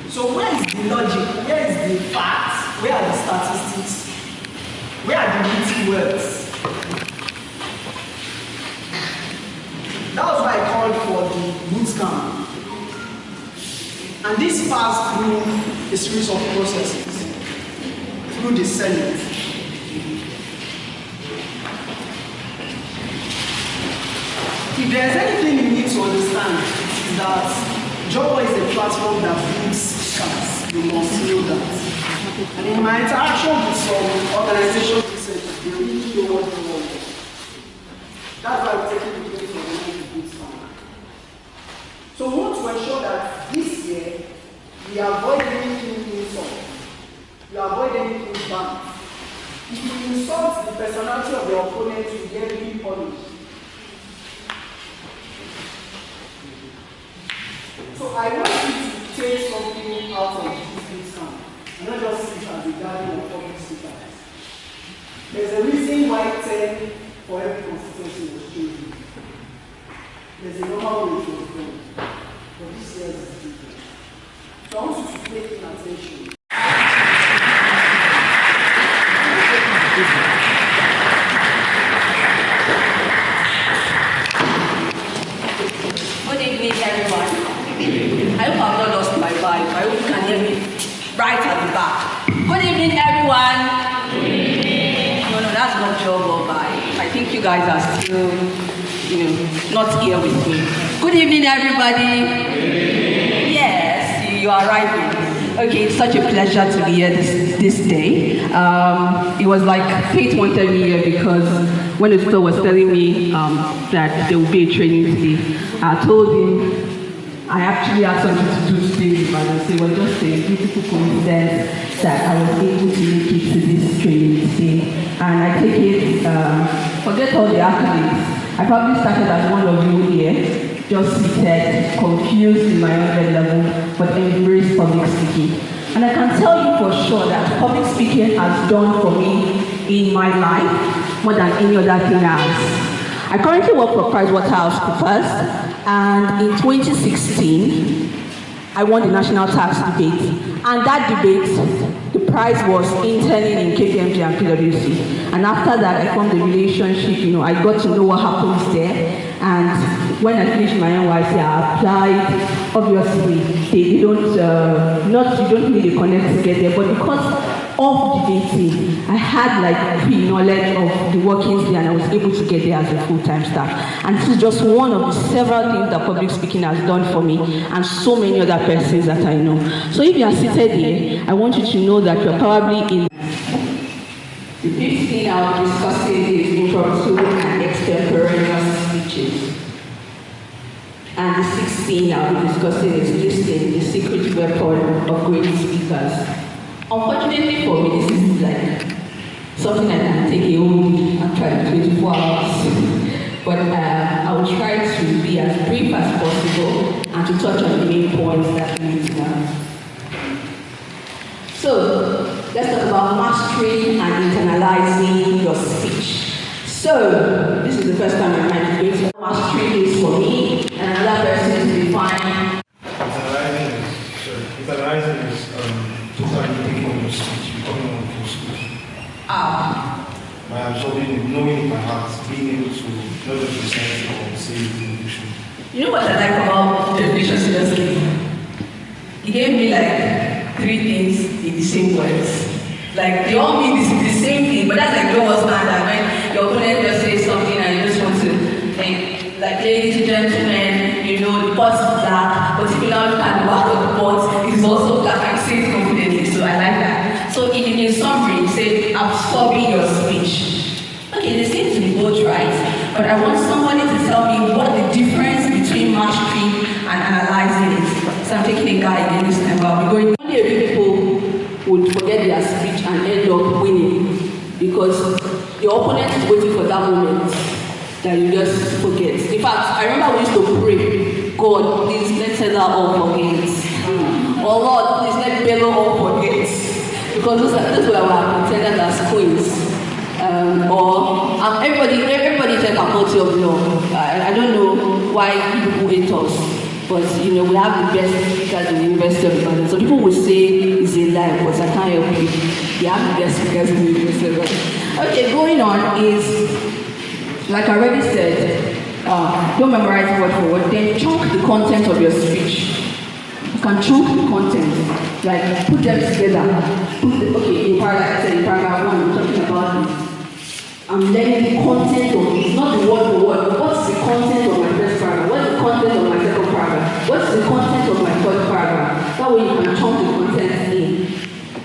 So where is the logic? Where is the facts? Where are the statistics? Where are the written words? That was why I called for the bootcamp. And this passed through a series of processes, through the Senate. If there's anything you need to understand, is that Job is a platform that brings chance. You must know that. And in my interaction with some organizations, they really know what they want. That's why I'm taking the place of the bootcamp. So we want to ensure that this year we avoid anything insult. We avoid anything bad. If you insult the personality of the opponent, you get really punished. So I want you to take something out of this camp and not just sit as a guardian of public speakers. There's a reason why 10 for every constituency was chosen. There's a normal way it was done. But this year is different. So I want you to pay attention. Good evening, everyone. I hope I've not lost my vibe. I hope you can hear me right at the back. Good evening, everyone. No, that's not job or vibe. I think you guys are still, not here with me. Good evening, everybody. Yes, you are right. Okay, it's such a pleasure to be here this day. It was like Kate wanted me here because when the tutor was telling me that there would be a training today, I told him I actually had something to do today, but it was just a beautiful coincidence that I was able to make it to this training today. And I take it, forget all the accolades. I probably started as one of you here, just seated, confused in my own level, but embraced public speaking. And I can tell you for sure that public speaking has done for me in my life more than any other thing else. I currently work for PricewaterhouseCoopers, and in 2016, I won the national tax debate. And that debate, the prize was interning in KPMG and PwC. And after that, I formed a relationship. I got to know what happens there. And when I finished my NYC, I applied. Obviously, you don't need a connect to get there, but because of debating, I had pre-knowledge of the workings there, and I was able to get there as a full-time staff. And this is just one of the several things that public speaking has done for me, and so many other persons that I know. So if you are seated here, I want you to know that you're probably in. The 15 I'll be discussing is impromptu and extemporaneous speeches. And the 16 I'll be discussing is listening, the secret weapon of great speakers. Unfortunately for me, this is something I can take a whole week and try to 24 hours. But I will try to be as brief as possible and to touch on the main points that we need to know. So, let's talk about mastering and internalizing your speech. So, this is the first time I'm going to go. Mastering is for me, and another person to define. Internalizing is totally taking on your speech, becoming one of your speech. By absorbing, knowing in my heart, being able to not just recite it or say it in English. You know what I like about definition seriously? He gave me 3 things in the same words. They all mean the same thing, but that's your husband, that when your opponent just says something and you just want to ladies and gentlemen, the pot is black, but if you now look at the back of the pot, absorbing your speech. Okay, they seem to be both right, but I want somebody to tell me what the difference between mastery and analyzing is. So I'm taking a guy again this time, but I'll be going. Only a few people would forget their speech and end up winning because your opponent is waiting for that moment that you just forget. In fact, I remember we used to pray, God, please let Heather all forget. Or Lord, please let Bello all forget. Because those were our intended as queens. Everybody take faculty of law. I don't know why people hate us. But we have the best speakers in the University of Ibadan. So people will say it's a lie, but I can't help you. They have the best speakers in the University of Ibadan. Okay, going on is, like I already said, don't memorize word for word, then chunk the content of your speech. You can chunk the content, like put them together. In paragraph 1, we're talking about I'm learning the content of it, not the word for word. What's the content of my first paragraph? What's the content of my second paragraph? What's the content of my third paragraph? That way you can chunk the content in.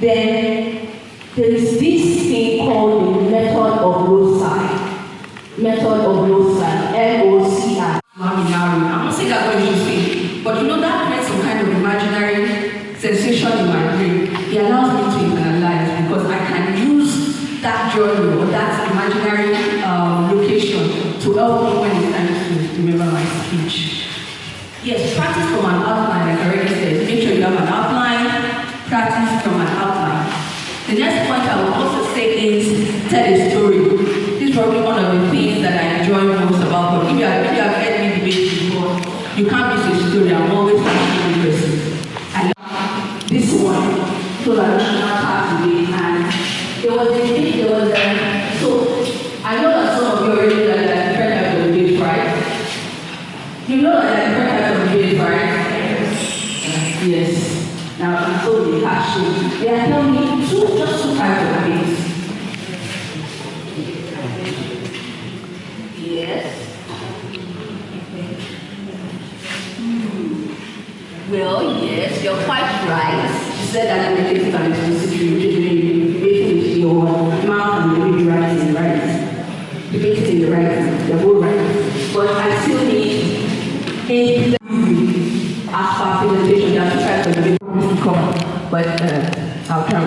Then there is this thing called the method of loci. Method of loci, LOCI. I'm not saying that's what you should say, but that creates some kind of imaginary sensation in my brain. It allows me to internalize because I can use that journey or that imaginary location to help me when it's time to remember my speech. Yes, practice from an outline, like I already said. Make sure you have an outline, practice from an outline. The next point I will also say is tell a story. This is probably one of the things that I enjoy most about it. If you have heard me debate before, you can't miss a story. I'm always asking the person. I love this one, so that I not have debate. And so I know that some of you already know that there are different types of debate, right? You know that there are different types of debate, right? Yes. Now I'm so the passion. They are telling me just two types of debates. Yes. Well, yes, you're quite right. You said that I'm taking time to debating with your mouth and the way you write in right. Debating in the right, you're both right. But I still need a as per presentation. There are two types of debate to come, but I'll try.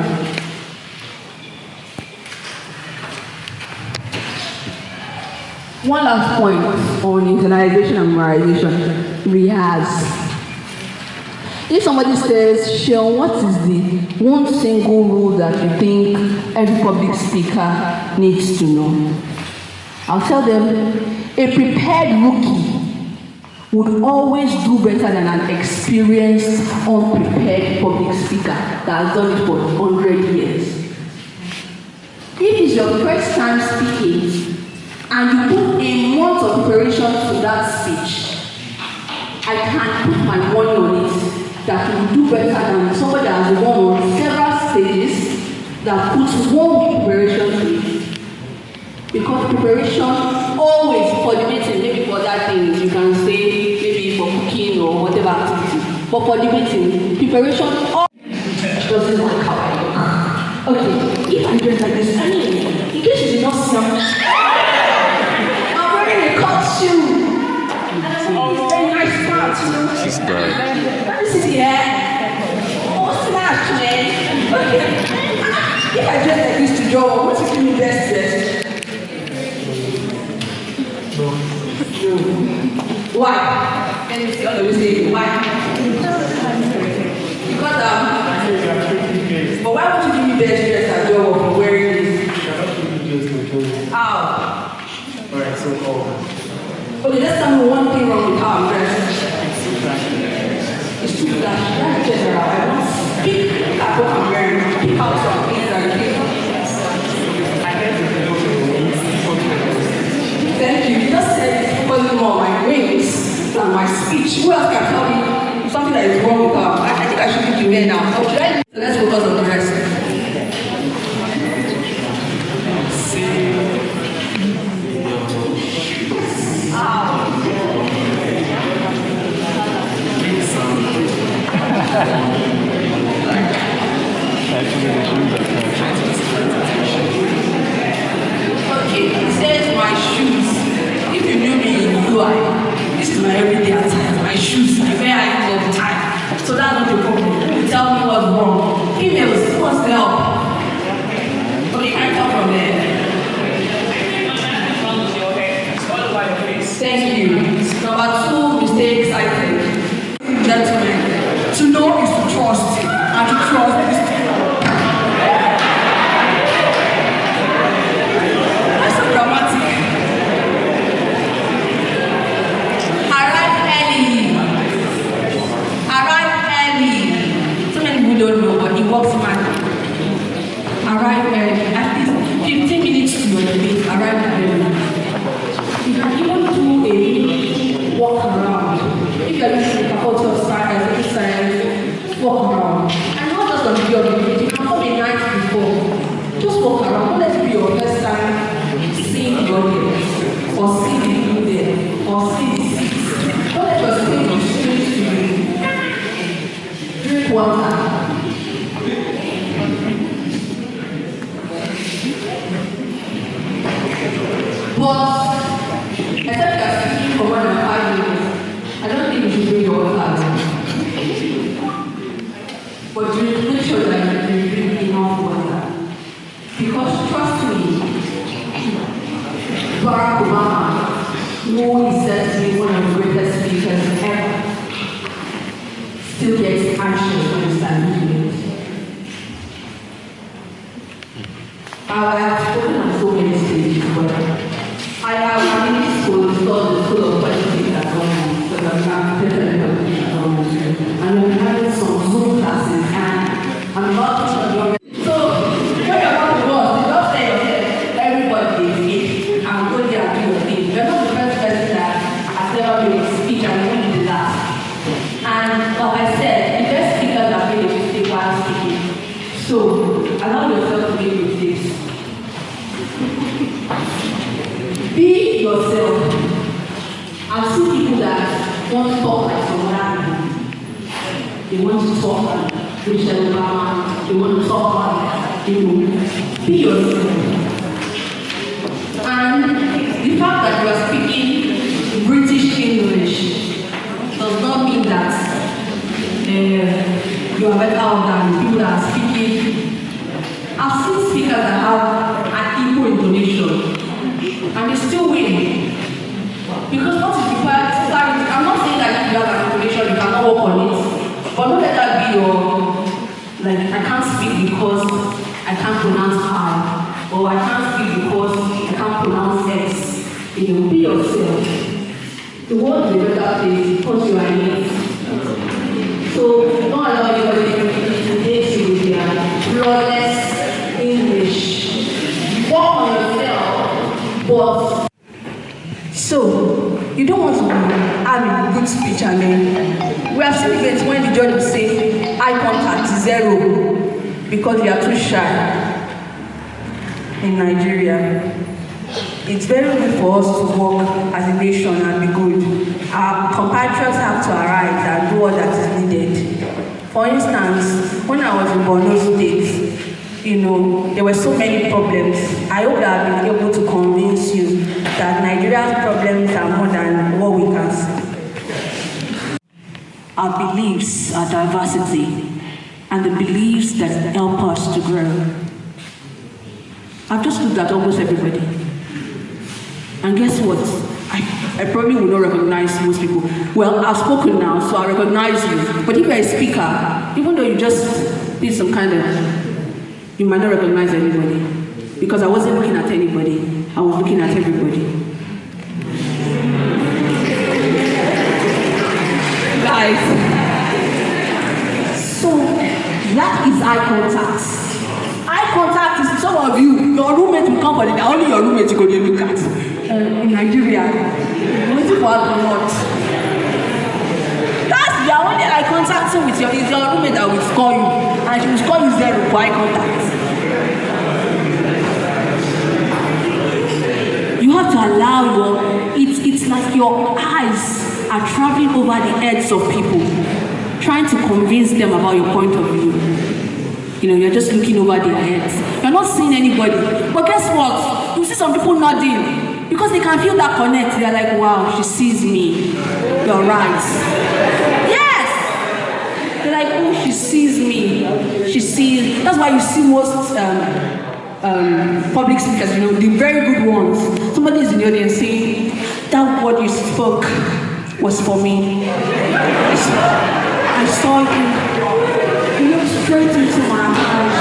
One last point on internalization and memorization. Rehearse. If somebody says, Sean, what is the one single rule that you think every public speaker needs to know? I'll tell them, a prepared rookie would always do better than an experienced, unprepared public speaker that has done it for 100 years. If it's your first time speaking, and you put a month of preparation to that speech, I can put my money on it that will do better than somebody that has gone on several stages that puts 1 week preparation to it. Because preparation always for debating, maybe for other things, you can say maybe for cooking or whatever activity. But for debating, preparation always doesn't work out. Okay, if I dress like this, in case you did not see I'm wearing a costume. Oh, very nice pants. She's dead. Let me sit here. Oh, smash, man. Okay. If I dress like this to Joe, what is the best dress? Why? Let me see. Let me see. Why? Because but why would you give me best dress at Joe for wearing this? How? Alright, so okay, let's tell me one thing wrong with how I'm dressed. It's too flashy. That's general. I want to pick at what I'm wearing. Pick out some things that I pick. Thank you. You just said it's focusing more on my wings than my speech. Who else can tell me something that is wrong with her? I think I should be there now. So let's focus on the rest. Actually, the shoes are and to trust these people. That's so dramatic. Arrive early. Arrive early. So many people don't know, but he works man. Arrive early. At least 15 minutes to your debate. Arrive early. You can even do a walk around. If you're listening to faculty of science, walk around. And not just on your debate, you can come a night before. Just walk around. Don't let it be your first time seeing the audience, or seeing the people there, or seeing the seats. Don't let your stage be strange to you. Drink water. But except you are speaking for more than 5 minutes, I don't think you should bring your water. But make sure that you drink enough water. Because trust me, Barack Obama, who is said to be one of the greatest speakers ever, still gets anxious when he stands doing it. I have spoken on so many stages, but I have been school installed the School of Politics at government, so that I'm prepared for politics at government. And we're having some Zoom classes, and I'm not sure you're so when you're about to work, you don't say everybody is here and go there and do your thing. You're not the first person that has ever made a speech and you will be the last. And like I said, the best speakers are made a mistake while speaking. So allow yourself to make mistakes. Be yourself. I've seen people that want to talk like some other people. They want to talk like Michelle Obama. They want to talk like, be yourself. And the fact that you are speaking British English does not mean that you are better than people that are speaking. I've seen speakers that have an equal intonation. And they still win. Because what is required, I'm not saying that if you have an intonation, you cannot work on it. But don't let that be your, like, I can't speak because I can't pronounce I. Or I can't speak because I can't pronounce X. You know, be yourself. The world is a better place because you are in it. So don't allow anybody to date you with their flawless English. Work on yourself. But so you don't want to have a good speech, and then we have seen events when the judge will say eye contact is 0 because you are too shy in Nigeria. It's very good for us to work as a nation and be good. Our compatriots have to arise and do all that is needed. For instance, when I was in Borno State, you know, there were so many problems. I hope that I've been able to convince you that Nigeria's problems are more than what we can see. Our beliefs are diversity, and the beliefs that help us to grow. I've just looked at almost everybody. And guess what? I probably will not recognize most people. Well, I've spoken now, so I recognize you. But if you're a speaker, even though you just did some kind of, you might not recognize anybody. Because I wasn't looking at anybody, I was looking at everybody. Guys, so that is eye contact. Eye contact is some of you, your roommate will come for the day, only your roommate you go to look at. In Nigeria, waiting for what? That's your only eye contact with your roommate that will score you, and she will score you 0 for eye contact. You have to allow it's like your eyes are traveling over the heads of people, trying to convince them about your point of view. You know, you're just looking over their heads. You're not seeing anybody. But guess what? You see some people nodding because they can feel that connect. They're like, wow, she sees me. You're right. Yes! They're like, oh, she sees me. She sees. That's why you see most public speakers, you know, the very good ones. Somebody is in the audience saying, that word you spoke was for me. I saw you. You know, straight into my eyes.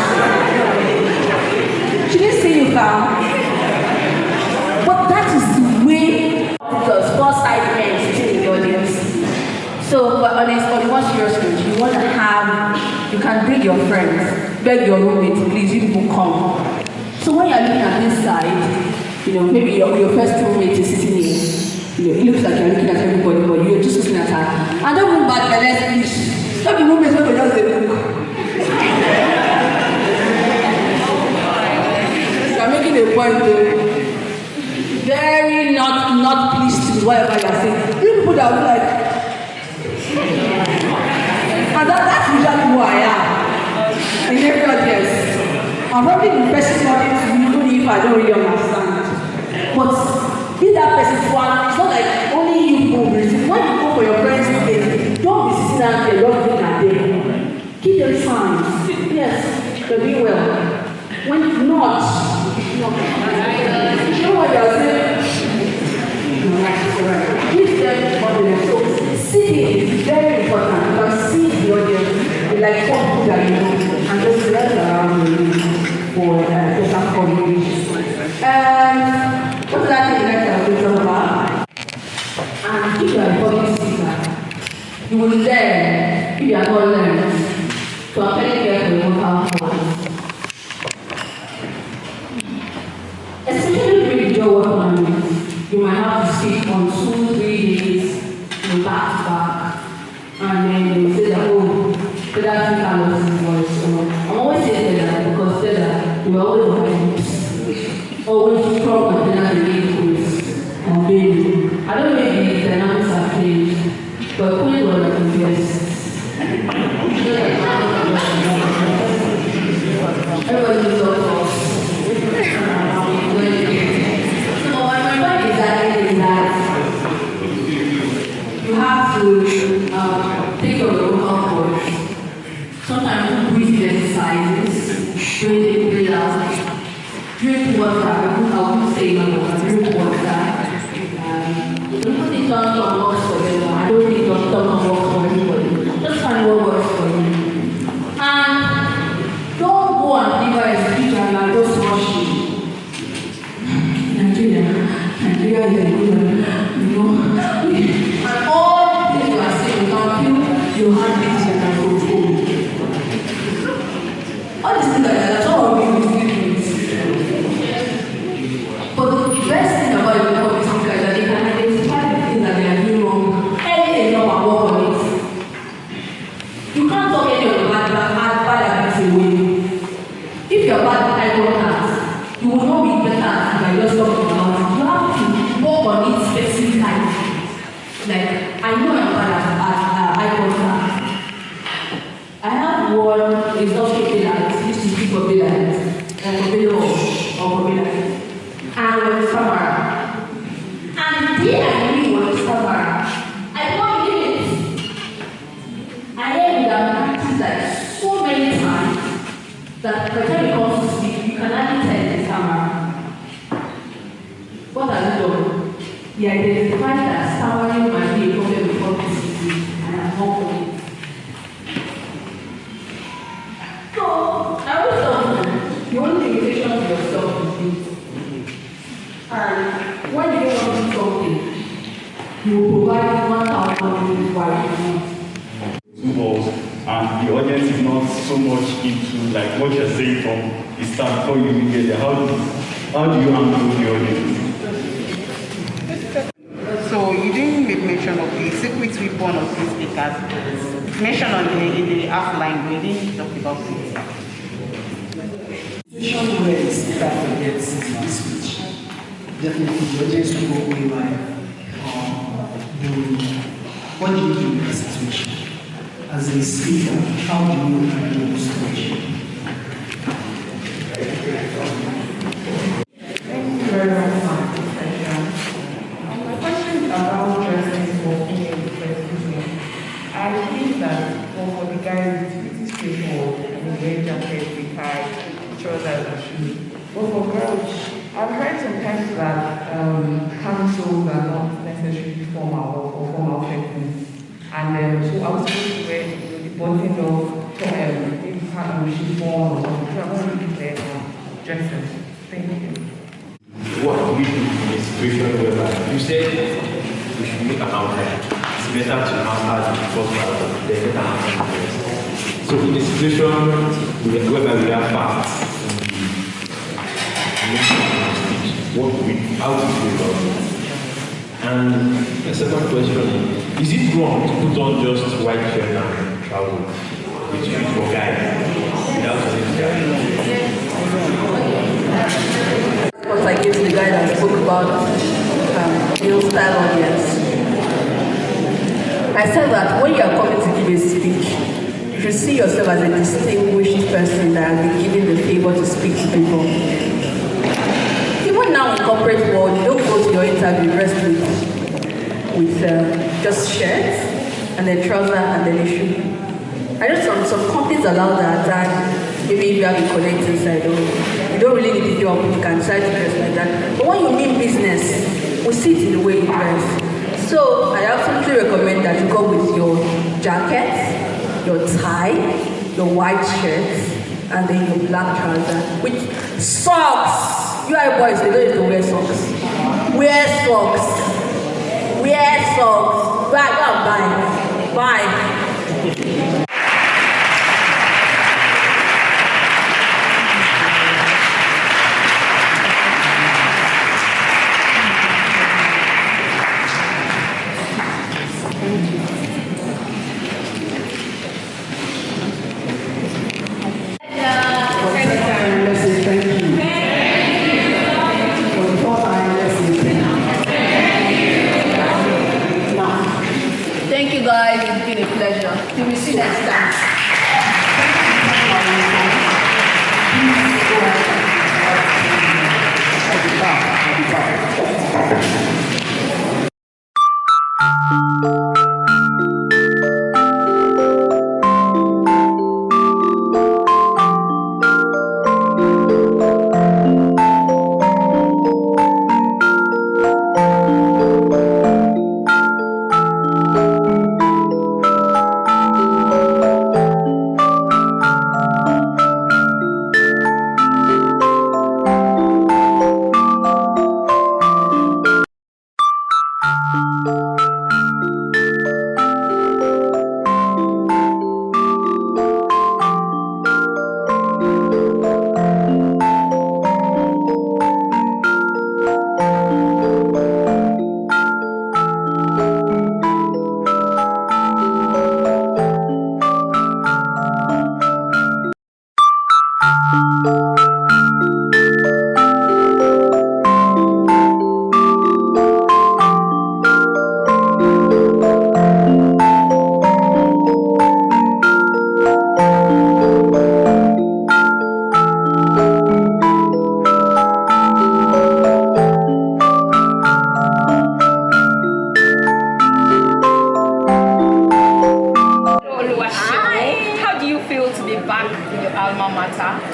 She didn't see you down. But that is the way because four-side men sitting in the audience. So, but on a more serious note, you want to have, you can bring your friends, beg your roommates, please, you people come. So when you're looking at this side, maybe your first roommate is sitting here. It looks like you're looking at everybody, but you're just looking at her. And don't move back the next please. Don't be roommates when we just look. You're making a point though. Very not pleased with whatever you're saying. You people that will be like, and that's usually who I am. In every audience. I'm probably the person audience even if I don't really understand. But be that person's one, it's not like only you go receive. When you go for your friends' meeting, don't be sitting down there, don't look at them. Keep them signs. Yes, they're doing well. When not, you know what you're saying? Give them confidence. So sitting is very important. You can see the audience, they like four people that you know, and just rest around you for better communication. What's that thing that we're talking about? And if you are a public speaker, you will learn if you are not learned. So I'm telling you for your vocal voice. Especially during the job work environment, you might have to speak on 2-3 days back to back. And then they will say that, oh, that thing can lose his voice. So I'm always saying that because you always want always strong and then the is on baby. I don't know if the dynamics have changed, but Queen was like a guest. Everybody knows all of us. So my point is that you have to think of your vocal cords. Sometimes you breathe exercises, breathe in, breathe out. Drink water. I won't say no, drink water. Don't think don't works for them. I don't think don't works for everybody. Just find what works for you. And don't go and deliver a speech and you are just rushing. Nigeria is a good one. And all the things you are saying, you can feel your heart beats and can control. All these things like that, all of you will feel. But the best thing about the public speaker is that they can identify the things that they are doing wrong early enough and work on it. You can't talk any of the bad habits away. If you're bad at eye contact, you will not be better by just talking about it. You have to work on it specifically. Like, I know I'm bad at eye contact. I have one, it's not taken at used to be for daylight, or for daylight. And with Samara. And the day I knew was Samara, I don't believe it. I heard with our practice like so many times that by the time it comes to speak, you can only tell the Samara. What has it done? He identified that Samara might be a problem with publicity, and I'm not for it. So, I always tell them, the only limitation to yourself is this. And when you don't want to do something, you will provide 1,000 why you want. And the audience is not so much into like what you're saying from the start before you even get there. How do you handle the audience? So you didn't make mention of the secret weapon of the speakers. Mention in the outline, we didn't talk about it. Situation where the speaker forgets his speech. Definitely, the audience will go away by what do you do in that situation? As a speaker, how do you handle the situation? Thank you very much for my question. My question is about dressing for female president. I think that for the guys, it's pretty straightforward. I mean, wear jacket, with tie, trousers, and shoes. But for girls, I've heard sometimes that camisoles are not necessarily formal or formal fitting. And so I was supposed to wear the button of maybe part of chiffon or dresses? Thank you. What do we do in a situation whereby you said we should make an outline? It's better to answer the first part than better answer the rest. So in a situation whereby we have facts, what do we, how do we go about it? And the second question is it wrong to put on just white shirt and trousers, which is for guys, without What I gave to the guy that spoke about male style audience. I said that when you are coming to give a speech, you should see yourself as a distinguished person that has been given the favor to speak to people. Even now in corporate world, you don't go to your interview dressed with just shirts and then trouser and then a shoe. I know some companies allow that, and maybe if you have a connect inside, you don't really need the job, you can try to dress like that. But when you mean business, we see it in the way you dress. So I absolutely recommend that you go with your jacket, your tie, your white shirt, and then your black trouser with socks. You are boys, they don't need to wear socks. Wear socks. Wear socks. Right, go and buy. Bye. Thank you guys, it's been a pleasure. We will see you next time.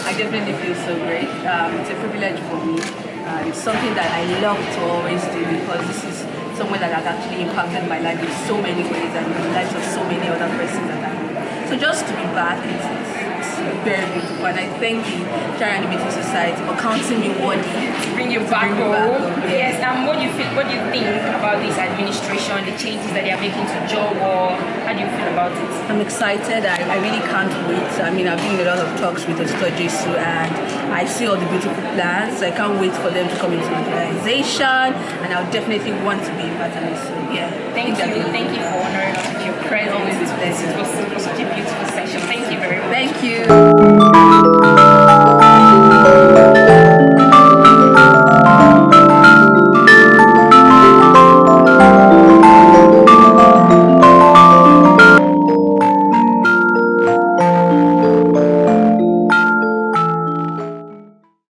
I definitely feel so great. It's a privilege for me. It's something that I love to always do because this is somewhere that has actually impacted my life in so many ways and the lives of so many other persons that I know. So just to be back, it's very beautiful, and I thank the Child Animation Society for counting me worthy to bring you back home. Yes, and what do you think about this administration, the changes that they are making to job, or how do you feel about it? I'm excited. I really can't wait. I mean, I've been in a lot of talks with the Jesu, and I see all the beautiful plans. I can't wait for them to come into the organization, and I'll definitely want to be a part of it. So yeah, thank you for honoring us with your presence. Always a pleasure. It was such a beautiful session. Thank you very much. Thank you.